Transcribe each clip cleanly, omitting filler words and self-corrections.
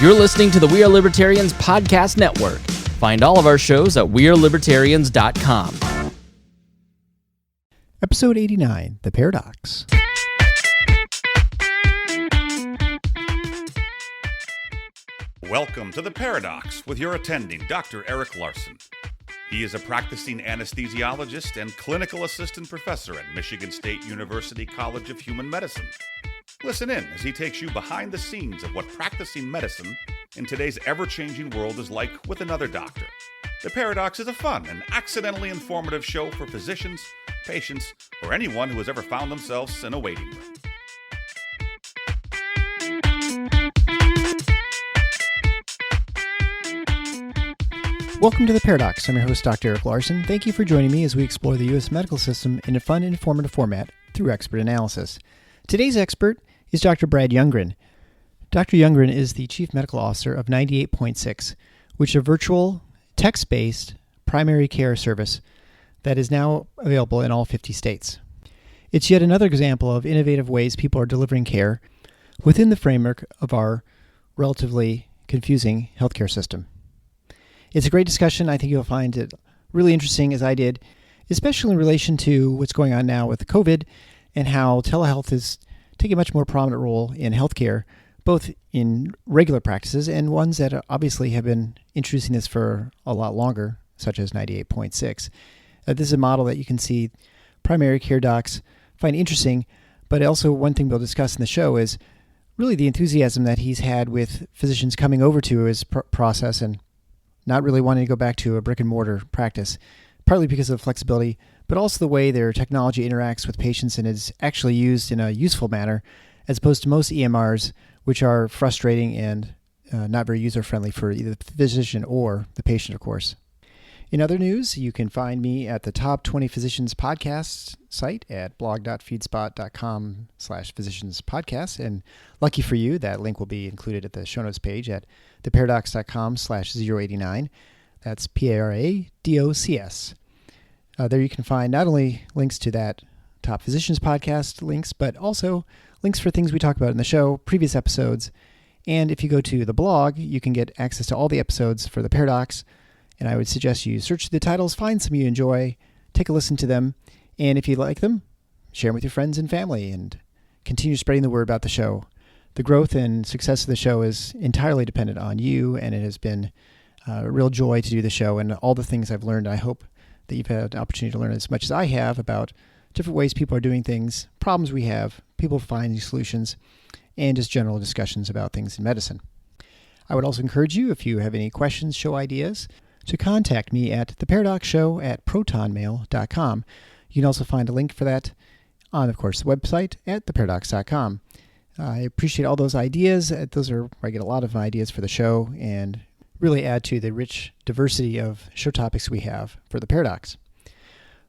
You're listening to the We Are Libertarians podcast network. Find all of our shows at wearelibertarians.com. Episode 89, The Paradox. Welcome to The Paradox with your attending, Dr. Eric Larson. He is a practicing anesthesiologist and clinical assistant professor at Michigan State University College of Human Medicine. Listen in as he takes you behind the scenes of what practicing medicine in today's ever-changing world is like with another doctor. The Paradox is a fun and accidentally informative show for physicians, patients, or anyone who has ever found themselves in a waiting room. Welcome to The Paradox. I'm your host, Dr. Eric Larson. Thank you for joining me as we explore the U.S. medical system in a fun and informative format through expert analysis. Today's expert is Dr. Brad Younggren. Dr. Younggren is the Chief Medical Officer of 98.6, which is a virtual, text-based primary care service that is now available in all 50 states. It's yet another example of innovative ways people are delivering care within the framework of our relatively confusing healthcare system. It's a great discussion. I think you'll find it really interesting, as I did, especially in relation to what's going on now with COVID and how telehealth is taking a much more prominent role in healthcare, both in regular practices and ones that obviously have been introducing this for a lot longer, such as 98.6. This is a model that you can see primary care docs find interesting, but also one thing we'll discuss in the show is really the enthusiasm that he's had with physicians coming over to his process and not really wanting to go back to a brick and mortar practice, partly because of flexibility, but also the way their technology interacts with patients and is actually used in a useful manner, as opposed to most EMRs, which are frustrating and not very user-friendly for either the physician or the patient, of course. In other news, you can find me at the Top 20 Physicians Podcast site at blog.feedspot.com/physicianspodcast. And lucky for you, that link will be included at the show notes page at theparadox.com/089. That's PARADOCS. There you can find not only links to that Top Physicians Podcast links, but also links for things we talk about in the show, previous episodes. And if you go to the blog, you can get access to all the episodes for The Paradox. And I would suggest you search the titles, find some you enjoy, take a listen to them, and if you like them, share them with your friends and family, and continue spreading the word about the show. The growth and success of the show is entirely dependent on you, and it has been a real joy to do the show and all the things I've learned. I hope that you've had an opportunity to learn as much as I have about different ways people are doing things, problems we have, people finding solutions, and just general discussions about things in medicine. I would also encourage you, if you have any questions, show ideas, to contact me at theparadoxshow@protonmail.com. You can also find a link for that on, of course, the website at theparadox.com. I appreciate all those ideas. Those are where I get a lot of ideas for the show and really add to the rich diversity of show topics we have for The Paradox.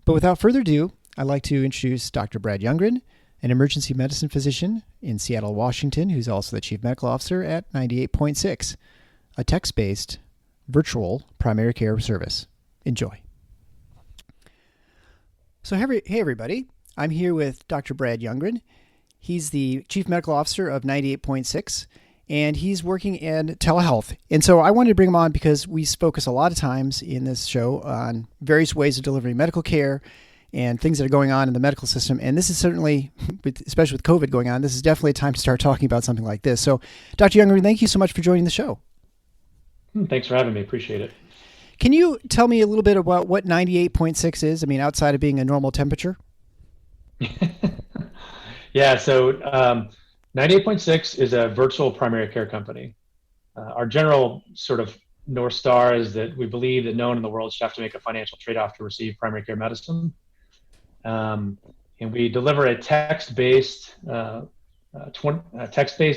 But without further ado, I'd like to introduce Dr. Brad Younggren, an emergency medicine physician in Seattle, Washington, who's also the Chief Medical Officer at 98.6, a text-based virtual primary care service. Enjoy. So hey everybody, I'm here with Dr. Brad Younggren. He's the Chief Medical Officer of 98.6, and he's working in telehealth. And so I wanted to bring him on because we focus a lot of times in this show on various ways of delivering medical care and things that are going on in the medical system. And this is certainly, especially with COVID going on, this is definitely a time to start talking about something like this. So Dr. Younggren, thank you so much for joining the show. Thanks for having me. Appreciate it. Can you tell me a little bit about what 98.6 is? I mean, outside of being a normal temperature? Yeah, so 98.6 is a virtual primary care company. Our general sort of North Star is that we believe that no one in the world should have to make a financial trade-off to receive primary care medicine. And we deliver a text-based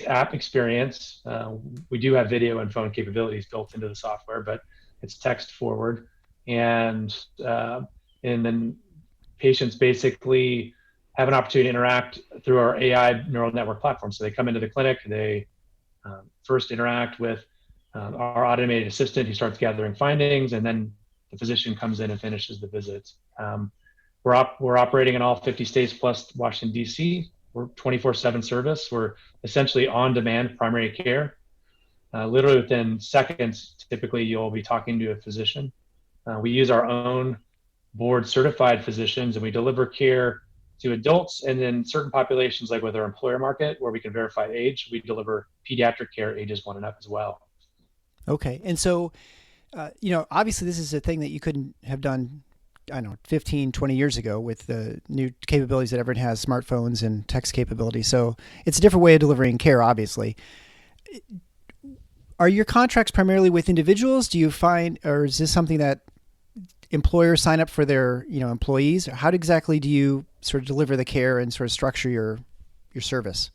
app experience. We do have video and phone capabilities built into the software, but it's text forward. And then patients basically have an opportunity to interact through our AI neural network platform. So they come into the clinic, they first interact with our automated assistant who starts gathering findings, and then the physician comes in and finishes the visit. We're operating in all 50 states plus Washington, D.C. We're 24/7 service. We're essentially on-demand primary care. literally within seconds, typically you'll be talking to a physician. We use our own board certified physicians, and we deliver care to adults, and then certain populations, like with our employer market, where we can verify age, we deliver pediatric care ages 1 and up as well. Okay. And so, obviously this is a thing that you couldn't have done, I don't know, 15, 20 years ago with the new capabilities that everyone has, smartphones and text capabilities. So it's a different way of delivering care, obviously. Are your contracts primarily with individuals? Do you find, or is this something that employers sign up for their, employees? How exactly do you sort of deliver the care and sort of structure your service?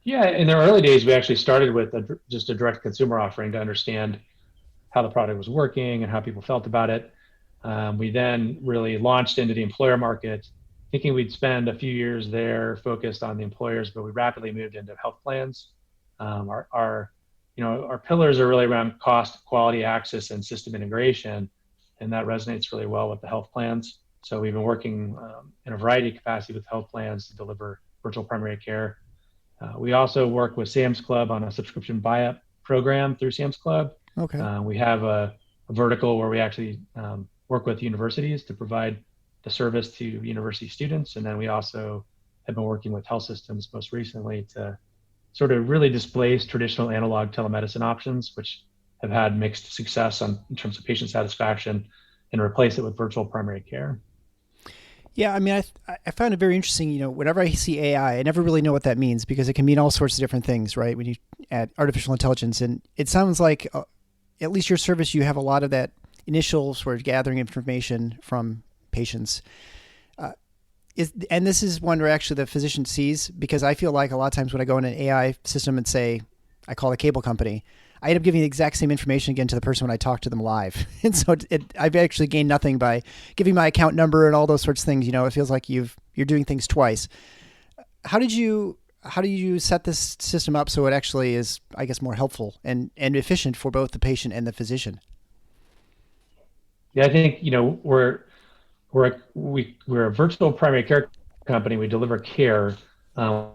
Yeah, in the early days, we actually started with just a direct consumer offering to understand how the product was working and how people felt about it. We then really launched into the employer market, thinking we'd spend a few years there focused on the employers, but we rapidly moved into health plans. Our pillars are really around cost, quality, access, and system integration, and that resonates really well with the health plans. So we've been working in a variety of capacity with health plans to deliver virtual primary care. We also work with Sam's Club on a subscription buy-up program through Sam's Club. Okay. We have a vertical where we actually work with universities to provide the service to university students. And then we also have been working with health systems most recently to sort of really displace traditional analog telemedicine options, which have had mixed success in terms of patient satisfaction, and replace it with virtual primary care. Yeah, I mean, I found it very interesting. Whenever I see AI, I never really know what that means because it can mean all sorts of different things, right? When you add artificial intelligence, and it sounds like, at least your service, you have a lot of that initial sort of gathering information from patients. And this is one where actually the physician sees, because I feel like a lot of times when I go in an AI system and say, I call the cable company, I end up giving the exact same information again to the person when I talk to them live. And so I've actually gained nothing by giving my account number and all those sorts of things. It feels like you're doing things twice. How do you set this system up so it actually is, I guess, more helpful and efficient for both the patient and the physician? Yeah, I think, we're a virtual primary care company. We deliver care. We're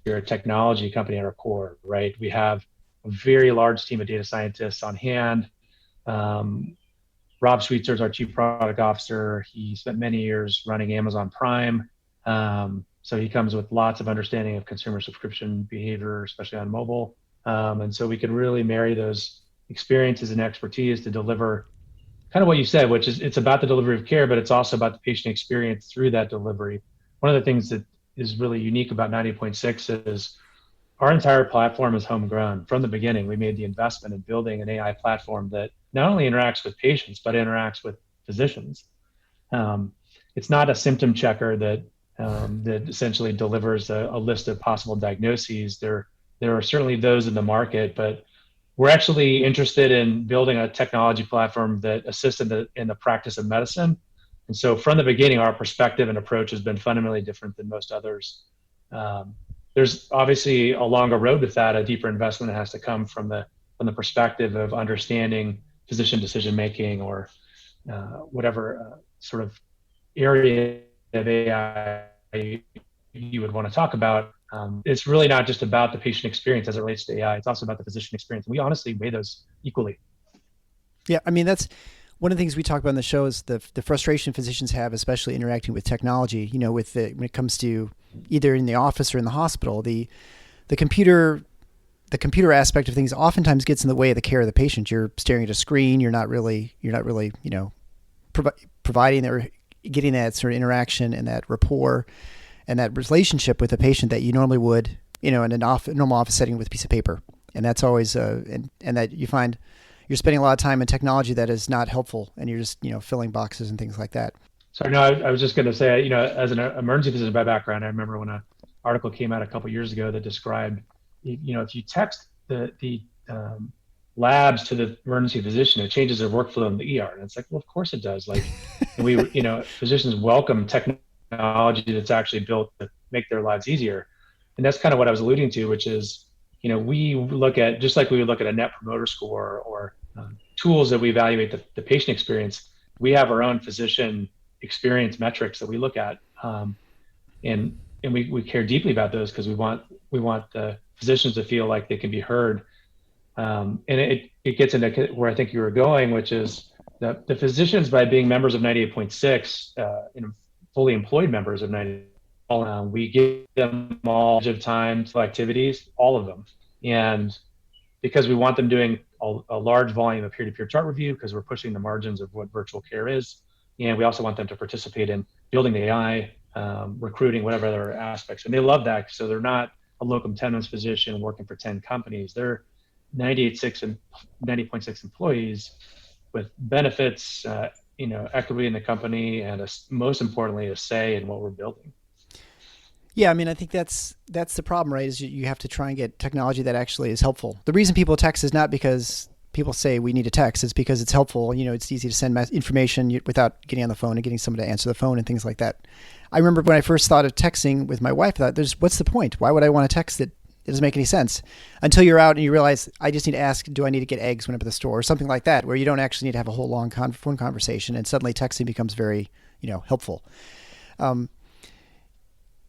a technology company at our core, right? We have a very large team of data scientists on hand. Rob Schweitzer is our chief product officer. He spent many years running Amazon Prime. So he comes with lots of understanding of consumer subscription behavior, especially on mobile. And so we can really marry those experiences and expertise to deliver kind of what you said, which is it's about the delivery of care, but it's also about the patient experience through that delivery. One of the things that is really unique about 90.6 is our entire platform is homegrown. From the beginning, we made the investment in building an AI platform that not only interacts with patients, but interacts with physicians. It's not a symptom checker that essentially delivers a list of possible diagnoses. There are certainly those in the market, but we're actually interested in building a technology platform that assists in the practice of medicine. And so from the beginning, our perspective and approach has been fundamentally different than most others. There's obviously a longer road with that, a deeper investment that has to come from the perspective of understanding physician decision-making or whatever sort of area of AI you would want to talk about. It's really not just about the patient experience as it relates to AI. It's also about the physician experience. We honestly weigh those equally. Yeah, I mean, that's one of the things we talk about on the show is the frustration physicians have, especially interacting with technology, when it comes to either in the office or in the hospital, the computer aspect of things oftentimes gets in the way of the care of the patient. You're staring at a screen. You're not really, providing or getting that sort of interaction and that rapport and that relationship with the patient that you normally would, in a normal office setting with a piece of paper. And that's always, and that you find you're spending a lot of time in technology that is not helpful, and you're just, filling boxes and things like that. Sorry, no, I was just going to say, as an emergency physician by background, I remember when an article came out a couple of years ago that described, if you text the labs to the emergency physician, it changes their workflow in the ER. And it's like, well, of course it does. Like, physicians welcome technology that's actually built to make their lives easier. And that's kind of what I was alluding to, which is, we look at, just like we would look at a net promoter score or tools that we evaluate the patient experience, we have our own physician experience metrics that we look at. And we care deeply about those because we want we want the physicians to feel like they can be heard. And it gets into where I think you were going, which is that the physicians, by being members of 98.6, fully employed members of 98, we give them all of time to activities, all of them. And because we want them doing a large volume of peer-to-peer chart review, because we're pushing the margins of what virtual care is. And we also want them to participate in building the AI, recruiting, whatever other aspects. And they love that. So they're not a locum tenens physician working for 10 companies. They're 98.6 and 90.6 employees with benefits, equity in the company, and most importantly, a say in what we're building. Yeah, I mean, I think that's the problem, right? Is you have to try and get technology that actually is helpful. The reason people text is not because people say we need to text. It's because it's helpful. It's easy to send information without getting on the phone and getting someone to answer the phone and things like that. I remember when I first thought of texting with my wife, I thought, what's the point? Why would I want to text it? It doesn't make any sense until you're out and you realize I just need to ask, do I need to get eggs when I'm at the store or something like that, where you don't actually need to have a whole long phone conversation, and suddenly texting becomes very, helpful.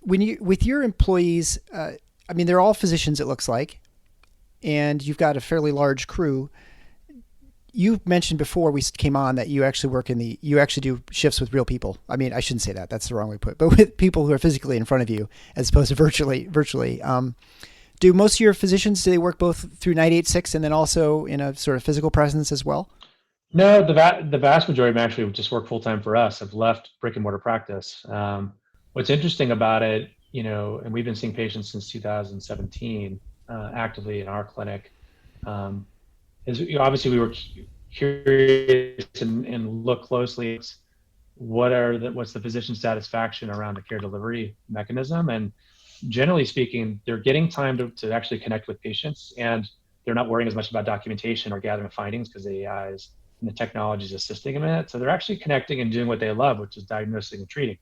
With your employees, they're all physicians, it looks like, and you've got a fairly large crew. You mentioned before we came on that you actually you actually do shifts with real people. I mean, I shouldn't say that. That's the wrong way to put it. But with people who are physically in front of you as opposed to virtually. Do most of your physicians, do they work both through 98.6 and then also in a sort of physical presence as well? No, the vast majority of them actually just work full-time for us, have left brick and mortar practice. What's interesting about it, and we've been seeing patients since 2017 actively in our clinic, is obviously we were curious and look closely at what's the physician satisfaction around the care delivery mechanism. And generally speaking, they're getting time to actually connect with patients, and they're not worrying as much about documentation or gathering findings because the AIs and the technology is assisting them in it. So they're actually connecting and doing what they love, which is diagnosing and treating.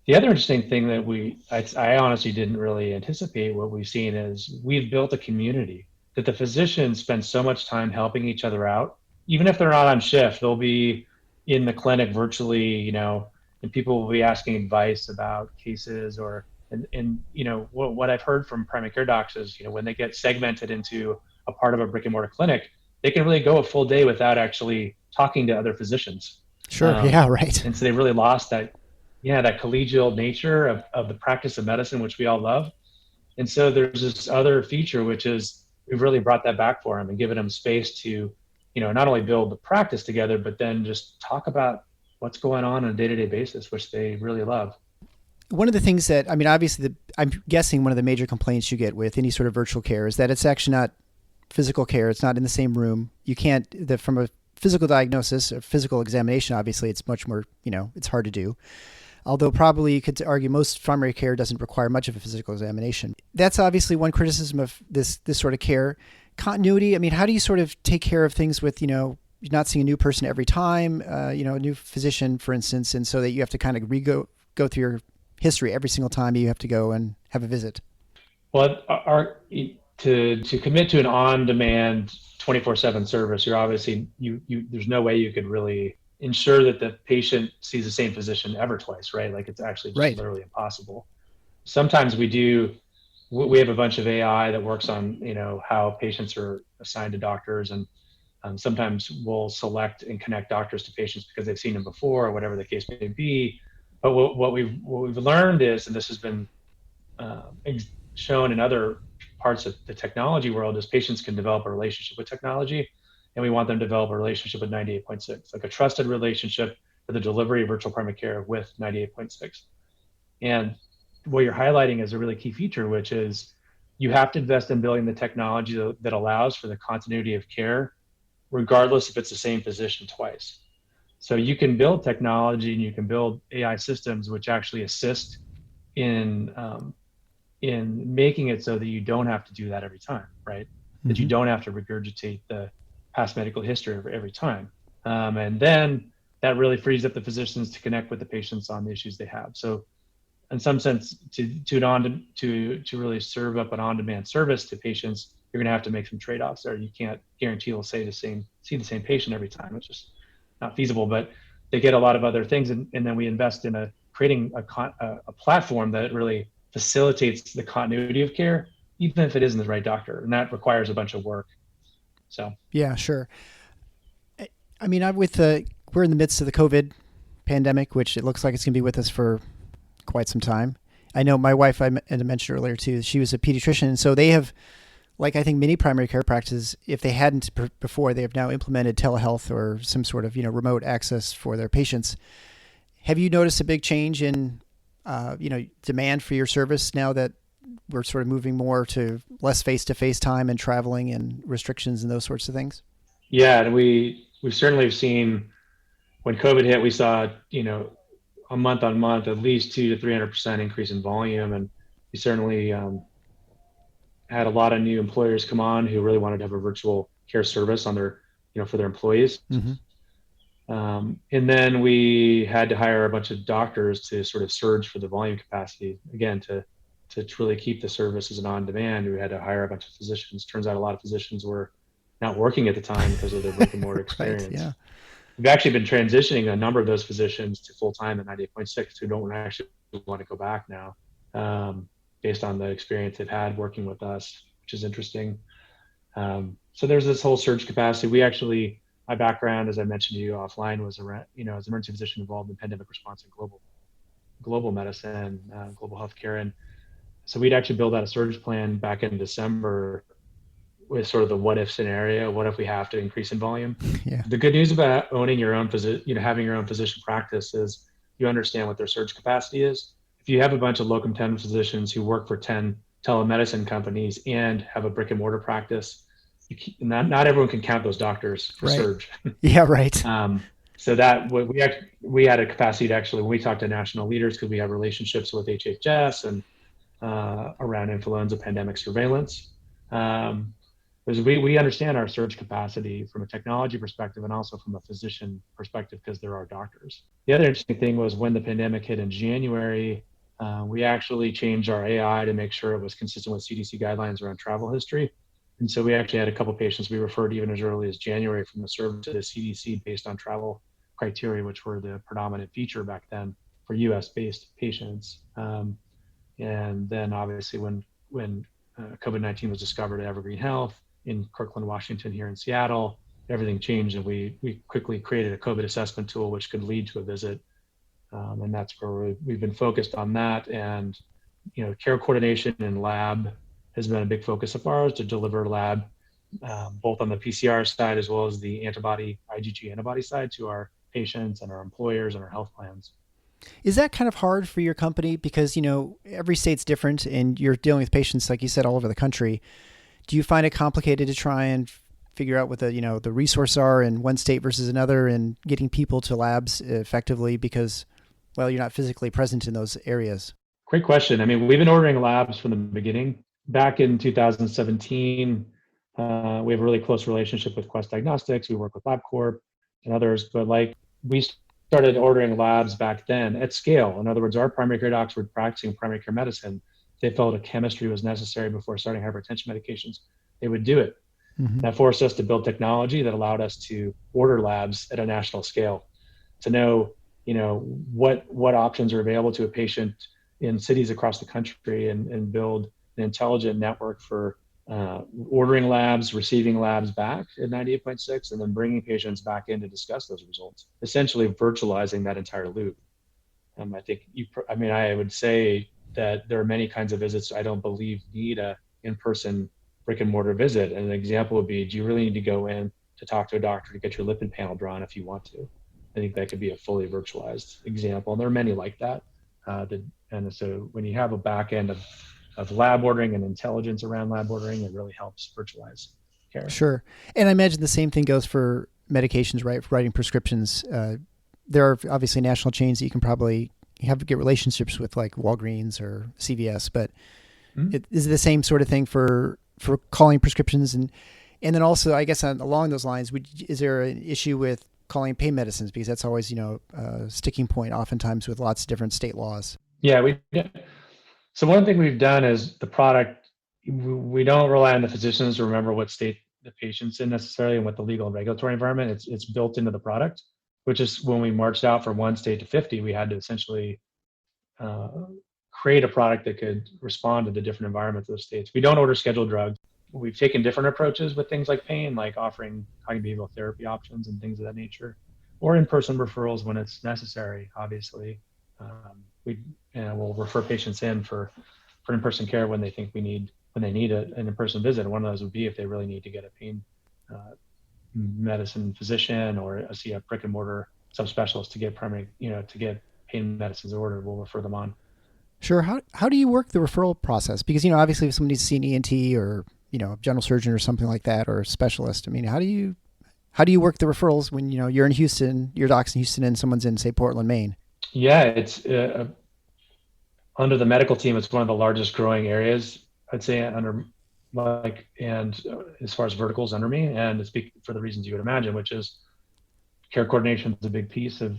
The other interesting thing that I honestly didn't really anticipate, what we've seen is we've built a community that the physicians spend so much time helping each other out. Even if they're not on shift, they'll be in the clinic virtually, and people will be asking advice about cases and what I've heard from primary care docs is, when they get segmented into a part of a brick and mortar clinic, they can really go a full day without actually talking to other physicians. Sure. Yeah. Right. And so they really lost that collegial nature of the practice of medicine, which we all love. And so there's this other feature, which is we've really brought that back for them and given them space to, not only build the practice together, but then just talk about what's going on a day-to-day basis, which they really love. One of the things that, obviously, I'm guessing one of the major complaints you get with any sort of virtual care is that it's actually not physical care. It's not in the same room. You can't, from a physical diagnosis or physical examination, obviously, it's much more, it's hard to do. Although probably you could argue most primary care doesn't require much of a physical examination. That's obviously one criticism of this sort of care. Continuity, how do you sort of take care of things with, you're not seeing a new person every time, a new physician, for instance, and so that you have to kind of go through your history every single time you have to go and have a visit? Well, to commit to an on-demand 24/7 service, you're obviously there's no way you could really ensure that the patient sees the same physician ever twice, right? Like it's actually just literally impossible. Sometimes we have a bunch of AI that works on how patients are assigned to doctors, and sometimes we'll select and connect doctors to patients because they've seen them before or whatever the case may be. But what we've learned is, and this has been shown in other parts of the technology world, is patients can develop a relationship with technology, and we want them to develop a relationship with 98.6, like a trusted relationship for the delivery of virtual primary care with 98.6. And what you're highlighting is a really key feature, which is you have to invest in building the technology that allows for the continuity of care, regardless if it's the same physician twice. So you can build technology and you can build AI systems which actually assist in making it so that you don't have to do that every time, right? Mm-hmm. That you don't have to regurgitate the past medical history every time. And then that really frees up the physicians to connect with the patients on the issues they have. So in some sense, to really serve up an on-demand service to patients, you're going to have to make some trade-offs there. You can't guarantee they'll see the same patient every time. It's just not feasible, but they get a lot of other things. And then we invest in creating a platform that really facilitates the continuity of care even if it isn't the right doctor, and that requires a bunch of work. So Yeah, sure. I mean, we're in the midst of the COVID pandemic, which it looks like it's going to be with us for quite some time. I know my wife, I mentioned earlier too, she was a pediatrician, and so they have, like I think many primary care practices, if they hadn't before, they have now implemented telehealth or some sort of remote access for their patients. Have you noticed a big change in demand for your service now that we're sort of moving more to less face-to-face time and traveling and restrictions and those sorts of things? Yeah, and we certainly have seen when COVID hit, we saw a month on month at least 200 to 300% increase in volume, and we certainly had a lot of new employers come on who really wanted to have a virtual care service on their for their employees. Mm-hmm. And then we had to hire a bunch of doctors to sort of surge for the volume capacity again to really keep the service as an on-demand. We had to hire a bunch of physicians. Turns out a lot of physicians were not working at the time because of their brick and mortar experience. Right, yeah. We've actually been transitioning a number of those physicians to full-time at 98.6 who don't actually want to go back now, based on the experience they've had working with us, which is interesting. So there's this whole surge capacity. My background, as I mentioned to you offline, was around, as an emergency physician involved in pandemic response and global medicine, global healthcare. And so we'd actually build out a surge plan back in December with sort of the what if scenario. What if we have to increase in volume? Yeah. The good news about owning your own having your own physician practice is you understand what their surge capacity is. If you have a bunch of locum tenens physicians who work for 10 telemedicine companies and have a brick and mortar practice, not everyone can count those doctors for right. surge. Yeah, right. So that we had a capacity to actually, when we talk to national leaders, because we have relationships with HHS and around influenza pandemic surveillance, because we understand our surge capacity from a technology perspective and also from a physician perspective because there are doctors. The other interesting thing was when the pandemic hit in January, we actually changed our AI to make sure it was consistent with CDC guidelines around travel history. And so we actually had a couple of patients we referred even as early as January from the service to the CDC based on travel criteria, which were the predominant feature back then for US-based patients. And then obviously when COVID-19 was discovered at Evergreen Health in Kirkland, Washington, here in Seattle, everything changed, and we quickly created a COVID assessment tool which could lead to a visit. And that's where we've been focused on that. And care coordination and lab has been a big focus of ours to deliver lab, both on the PCR side as well as the IgG antibody side to our patients and our employers and our health plans. Is that kind of hard for your company? Because, every state's different and you're dealing with patients, like you said, all over the country. Do you find it complicated to try and figure out what the resources are in one state versus another and getting people to labs effectively because, well, you're not physically present in those areas? Great question. I mean, we've been ordering labs from the beginning. Back in 2017, we have a really close relationship with Quest Diagnostics. We work with LabCorp and others, but we started ordering labs back then at scale. In other words, our primary care docs were practicing primary care medicine. They felt a chemistry was necessary before starting hypertension medications. They would do it. Mm-hmm. That forced us to build technology that allowed us to order labs at a national scale, to know, what options are available to a patient in cities across the country and build an intelligent network for ordering labs, receiving labs back at 98.6, and then bringing patients back in to discuss those results, essentially virtualizing that entire loop. I think I would say that there are many kinds of visits I don't believe need a in-person brick and mortar visit. And an example would be, do you really need to go in to talk to a doctor to get your lipid panel drawn if you want to? I think that could be a fully virtualized example. And there are many like that. And so when you have a back end of lab ordering and intelligence around lab ordering, it really helps virtualize care. Sure. And I imagine the same thing goes for medications, right? For writing prescriptions. There are obviously national chains that you can probably get relationships with, like Walgreens or CVS, but is it the same sort of thing for calling prescriptions? And then also, I guess along those lines, is there an issue with calling pain medicines? Because that's always, a sticking point oftentimes with lots of different state laws. Yeah, so one thing we've done is the product, we don't rely on the physicians to remember what state the patient's in necessarily and what the legal and regulatory environment. It's built into the product, which is when we marched out from one state to 50, we had to essentially create a product that could respond to the different environments of the states. We don't order scheduled drugs. We've taken different approaches with things like pain, like offering cognitive behavioral therapy options and things of that nature, or in-person referrals when it's necessary. Obviously, we'll refer patients in for in-person care when they need an in-person visit. And one of those would be if they really need to get a pain medicine physician or see a brick and mortar subspecialist to get pain medicines ordered. We'll refer them on. Sure. How do you work the referral process? Because, obviously if somebody needs to see an ENT or, a general surgeon or something like that, or a specialist, how do you work the referrals when, you're in Houston, your doc's in Houston and someone's in, say, Portland, Maine? Yeah, it's under the medical team, it's one of the largest growing areas, I'd say, and as far as verticals under me, and it's for the reasons you would imagine, which is care coordination is a big piece of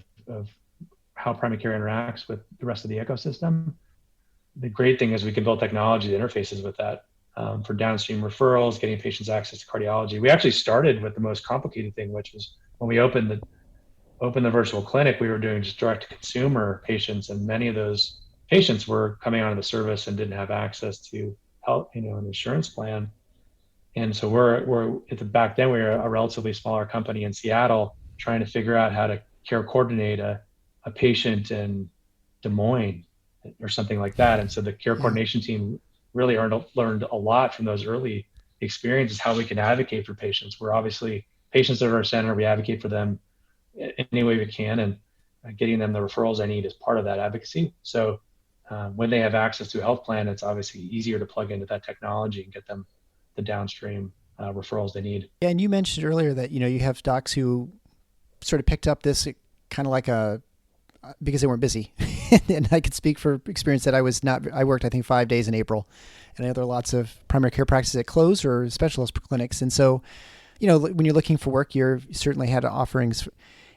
how primary care interacts with the rest of the ecosystem. The great thing is we can build technology that interfaces with that for downstream referrals, getting patients access to cardiology. We actually started with the most complicated thing, which was when we opened the virtual clinic, we were doing just direct to consumer patients, and many of those patients were coming onto the service and didn't have access to health, an insurance plan. And so back then we were a relatively smaller company in Seattle trying to figure out how to care coordinate a patient in Des Moines or something like that. And so the care coordination team really learned a lot from those early experiences, how we can advocate for patients. We're obviously patients at our center. We advocate for them any way we can, and getting them the referrals they need is part of that advocacy. So when they have access to a health plan, it's obviously easier to plug into that technology and get them the downstream referrals they need. Yeah, and you mentioned earlier that, you have docs who sort of picked up this kind of like because they weren't busy. And I could speak for experience that I worked, I think, 5 days in April, and I know there are lots of primary care practices that closed or specialist clinics. And so, when you're looking for work, you certainly had offerings,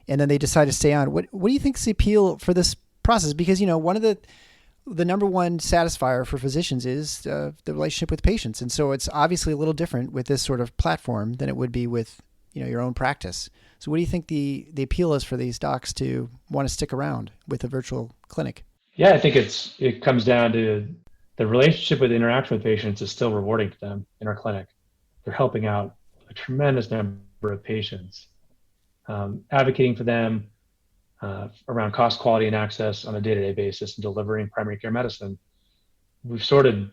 and then they decide to stay on. What do you think is the appeal for this process? Because, one of the number one satisfier for physicians is the relationship with patients. And so it's obviously a little different with this sort of platform than it would be with, your own practice. So what do you think the appeal is for these docs to want to stick around with a virtual clinic? Yeah, I think it comes down to the relationship with the interaction with patients is still rewarding to them in our clinic. They're helping out a tremendous number of patients, advocating for them around cost, quality, and access on a day-to-day basis and delivering primary care medicine. We've sorted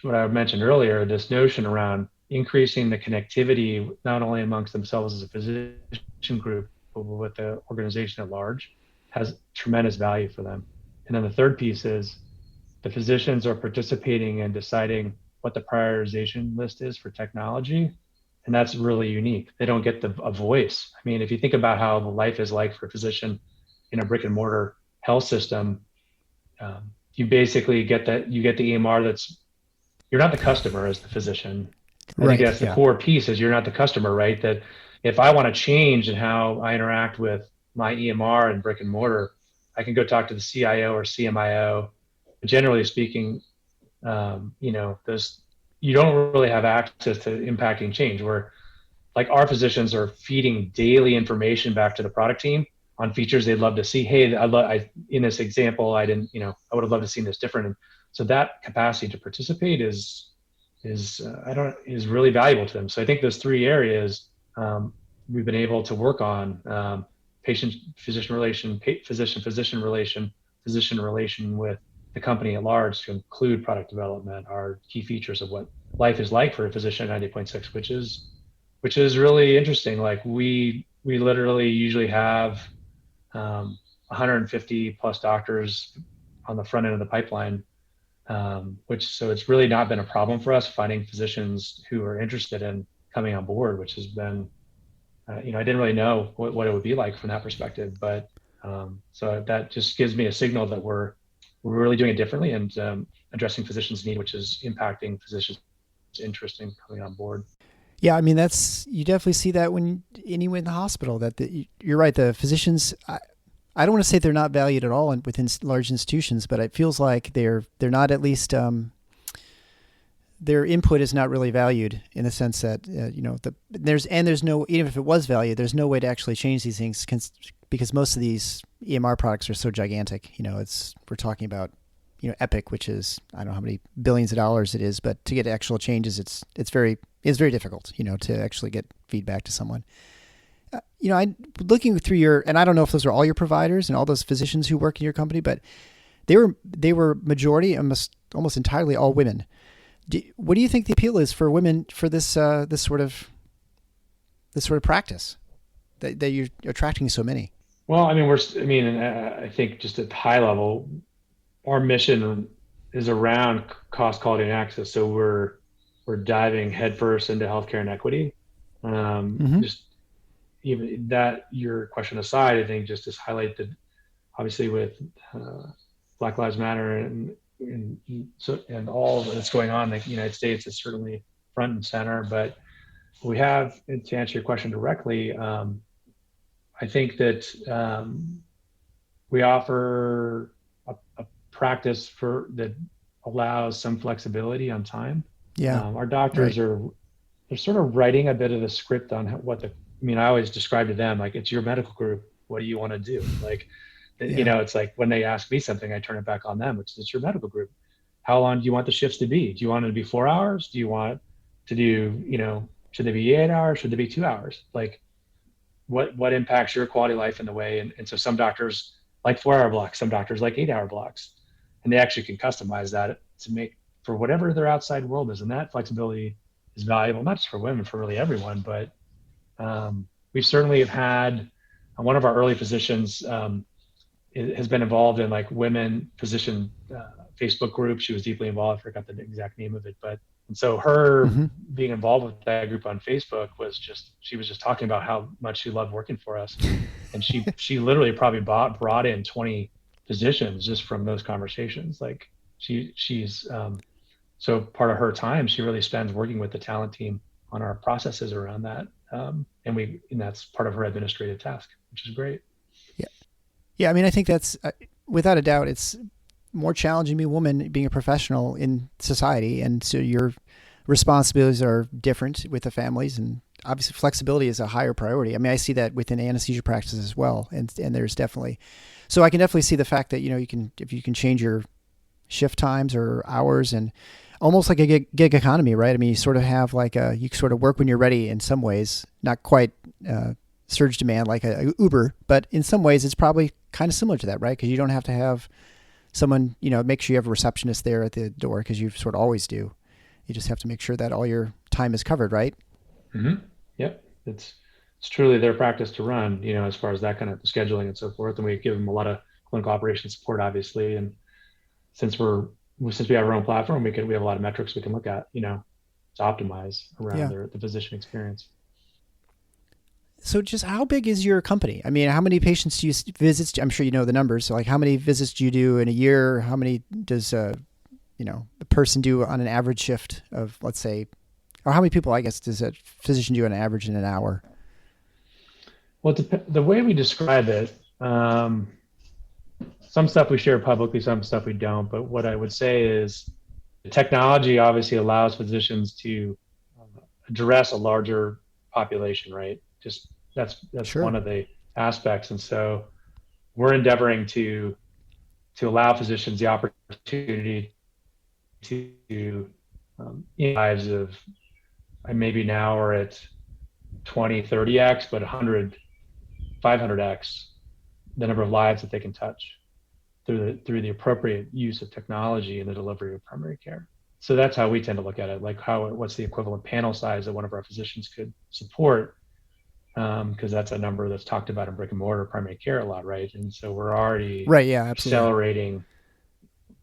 what I mentioned earlier, this notion around increasing the connectivity, not only amongst themselves as a physician group, but with the organization at large, has tremendous value for them. And then the third piece is the physicians are participating in deciding what the prioritization list is for technology. And that's really unique. They don't get a voice. I mean, if you think about how the life is like for a physician in a brick and mortar health system, you basically get the EMR you're not the customer as the physician. I think that's the core piece is you're not the customer, right? That if I want to change in how I interact with my EMR and brick and mortar, I can go talk to the CIO or CMIO. But generally speaking, you don't really have access to impacting change, where like our physicians are feeding daily information back to the product team on features they'd love to see. Hey, in this example, I would have loved to see this different. And so that capacity to participate is really valuable to them. So I think those three areas we've been able to work on: patient-physician relation, physician-physician relation, physician relation with the company at large, to include product development, our key features of what life is like for a physician at 90.6, which is really interesting. Like we literally usually have 150 plus doctors on the front end of the pipeline. So it's really not been a problem for us finding physicians who are interested in coming on board, which has been, I didn't really know what it would be like from that perspective, but so that just gives me a signal that we're really doing it differently and addressing physicians' need, which is impacting physicians' interest in coming on board. Yeah, I mean, you definitely see that anywhere in the hospital, you're right. The physicians, I don't want to say they're not valued at all within large institutions, but it feels like they're not at least their input is not really valued in the sense that there's no, even if it was valued, there's no way to actually change these things because most of these EMR products are so gigantic. We're talking about Epic, which is, I don't know how many billions of dollars it is, but to get actual changes, it's very difficult, to actually get feedback to someone. I looking through and I don't know if those are all your providers and all those physicians who work in your company, but they were majority, almost entirely all women. What do you think the appeal is for women for this sort of practice that you're attracting so many? Well, I think just at high level, our mission is around cost, quality, and access. So we're diving headfirst into healthcare inequity. Just even that, your question aside, I think just to highlight that, obviously with Black Lives Matter and all that's going on in the United States is certainly front and center. But we have, and to answer your question directly, I think that we offer a practice that allows some flexibility on time. Yeah, our doctors they're sort of writing a bit of the script on I always describe to them, like, it's your medical group. What do you want to do? Like, it's like when they ask me something, I turn it back on them, which is, it's your medical group. How long do you want the shifts to be? Do you want it to be 4 hours? Do you want to do, should they be 8 hours? Should they be 2 hours? Like, what impacts your quality of life in the way? And so some doctors like 4 hour blocks, some doctors like 8 hour blocks, and they actually can customize that to make for whatever their outside world is. And that flexibility is valuable, not just for women, for really everyone. But we certainly have had one of our early physicians has been involved in like women physician Facebook group. She was deeply involved. I forgot the exact name of it, and so her being involved with that group on Facebook she was just talking about how much she loved working for us. And she literally probably brought in 20 physicians just from those conversations. Like she's so part of her time, she really spends working with the talent team on our processes around that. And that's part of her administrative task, which is great. Yeah. I think that's without a doubt, it's more challenging to be a woman being a professional in society. And so your responsibilities are different with the families, and obviously flexibility is a higher priority. I see that within anesthesia practices as well. And there's definitely, so I can definitely see the fact that, if you can change your shift times or hours, and almost like a gig economy, right? You sort of have you sort of work when you're ready in some ways, not quite surge demand like a Uber, but in some ways it's probably kind of similar to that, right? Because you don't have to have someone, make sure you have a receptionist there at the door, because you sort of always do. You just have to make sure that all your time is covered, right? Mm-hmm. Yep. It's truly their practice to run, as far as that kind of scheduling and so forth. And we give them a lot of clinical operations support, obviously. And since we have our own platform, we have a lot of metrics we can look at, to optimize around the physician experience. So just how big is your company? How many patients do you visit? I'm sure you know the numbers. So how many visits do you do in a year? How many does a person do on an average shift of, let's say, or how many people, I guess, does a physician do on average in an hour? Well, the way we describe it, some stuff we share publicly, some stuff we don't. But what I would say is the technology obviously allows physicians to address a larger population, right? Just that's Sure. one of the aspects. And so we're endeavoring to allow physicians the opportunity to lives of, maybe now we're at 20, 30x, but 100, 500x the number of lives that they can touch through the appropriate use of technology in the delivery of primary care. So that's how we tend to look at it, like what's the equivalent panel size that one of our physicians could support, because that's a number that's talked about in brick and mortar primary care a lot, right? And so we're already accelerating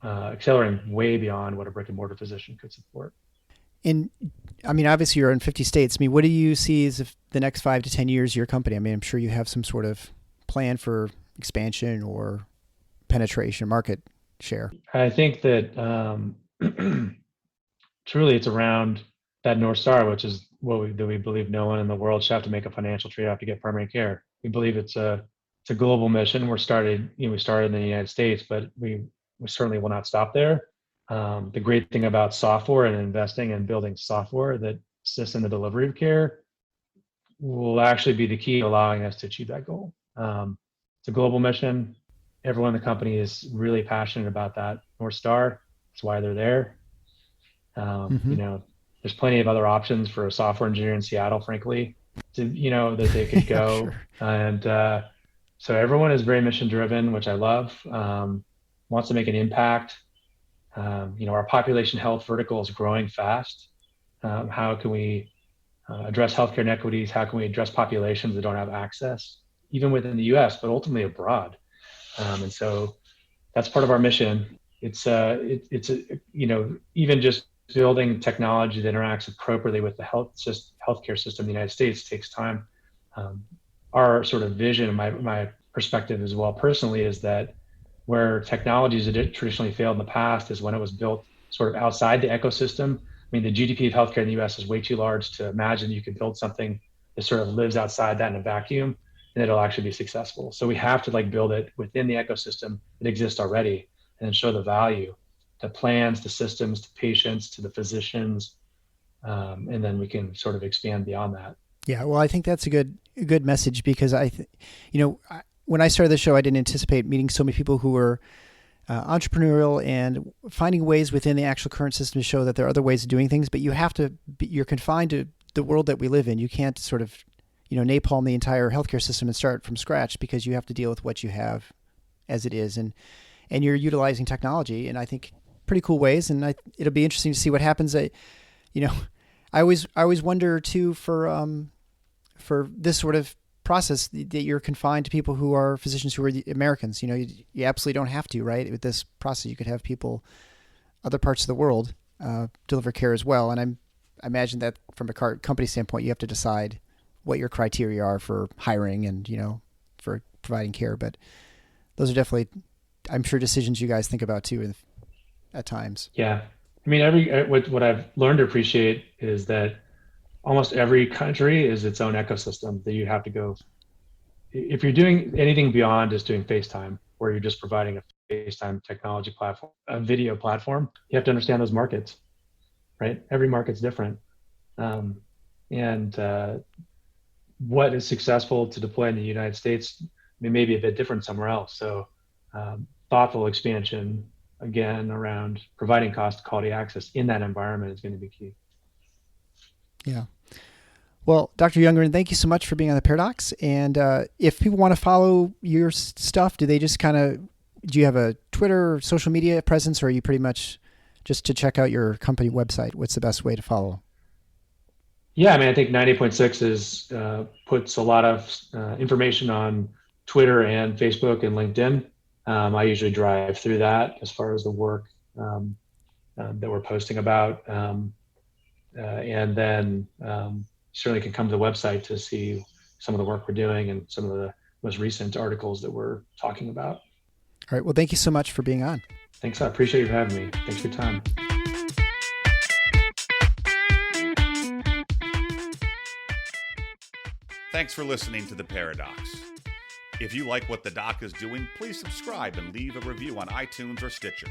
way beyond what a brick and mortar physician could support. And obviously you're in 50 states. What do you see as the next 5 to 10 years of your company? I'm sure you have some sort of plan for expansion or penetration, market share. I think that truly it's around that North Star, which is that we believe no one in the world should have to make a financial trade-off to get primary care. We believe it's a global mission. We started in the United States, but we certainly will not stop there. The great thing about software and investing and building software that assists in the delivery of care will actually be the key to allowing us to achieve that goal. It's a global mission. Everyone in the company is really passionate about that North Star. That's why they're there. There's plenty of other options for a software engineer in Seattle, frankly, that they could go. Sure. And so everyone is very mission driven, which I love, wants to make an impact. Our population health vertical is growing fast. How can we address healthcare inequities? How can we address populations that don't have access, even within the US, but ultimately abroad? And so that's part of our mission. It's even just building technology that interacts appropriately with the healthcare system in the United States takes time. Our sort of vision, my perspective as well personally, is that where technologies that traditionally failed in the past is when it was built sort of outside the ecosystem. I mean, the GDP of healthcare in the US is way too large to imagine you could build something that sort of lives outside that in a vacuum and it'll actually be successful. So we have to build it within the ecosystem that exists already and then show the value to plans, to systems, to patients, to the physicians, and then we can sort of expand beyond that. Yeah, well, I think that's a good message because when I started the show, I didn't anticipate meeting so many people who were entrepreneurial and finding ways within the actual current system to show that there are other ways of doing things. But you're confined to the world that we live in. You can't sort of, napalm the entire healthcare system and start from scratch because you have to deal with what you have as it is, and you're utilizing technology in, I think, pretty cool ways. And it'll be interesting to see what happens. I always wonder too for this sort of process that you're confined to people who are physicians who are Americans. You absolutely don't have to, right? With this process, you could have people, other parts of the world, deliver care as well. And I imagine that from a company standpoint, you have to decide what your criteria are for hiring and, for providing care. But those are definitely, I'm sure, decisions you guys think about too at times. Yeah. I mean, what I've learned to appreciate is that almost every country is its own ecosystem that you have to go. If you're doing anything beyond just doing FaceTime, where you're just providing a FaceTime technology platform, a video platform, you have to understand those markets, right? Every market's different. What is successful to deploy in the United States may be a bit different somewhere else. So thoughtful expansion, again, around providing cost quality access in that environment is going to be key. Yeah. Well, Dr. Younggren, thank you so much for being on the Paradox. And if people want to follow your stuff, do you have a Twitter or social media presence, or are you pretty much just to check out your company website? What's the best way to follow? Yeah, I mean, I think 98.6 puts a lot of information on Twitter and Facebook and LinkedIn. I usually drive through that as far as the work that we're posting about. And then certainly can come to the website to see some of the work we're doing and some of the most recent articles that we're talking about. All right. Well, thank you so much for being on. Thanks. I appreciate you having me. Thanks for your time. Thanks for listening to The Paradox. If you like what the doc is doing, please subscribe and leave a review on iTunes or Stitcher.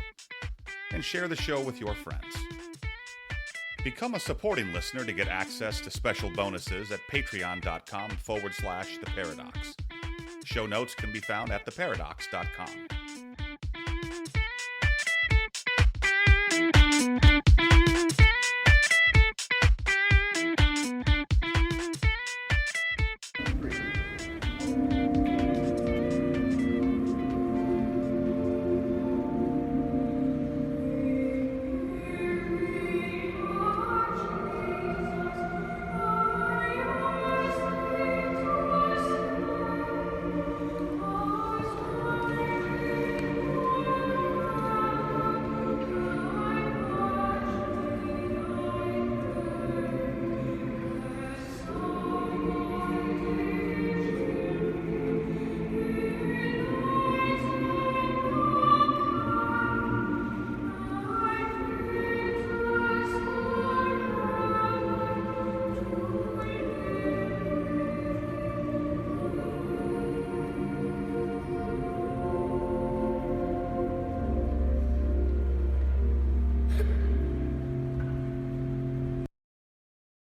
And share the show with your friends. Become a supporting listener to get access to special bonuses at patreon.com/theparadox. Show notes can be found at theparadox.com.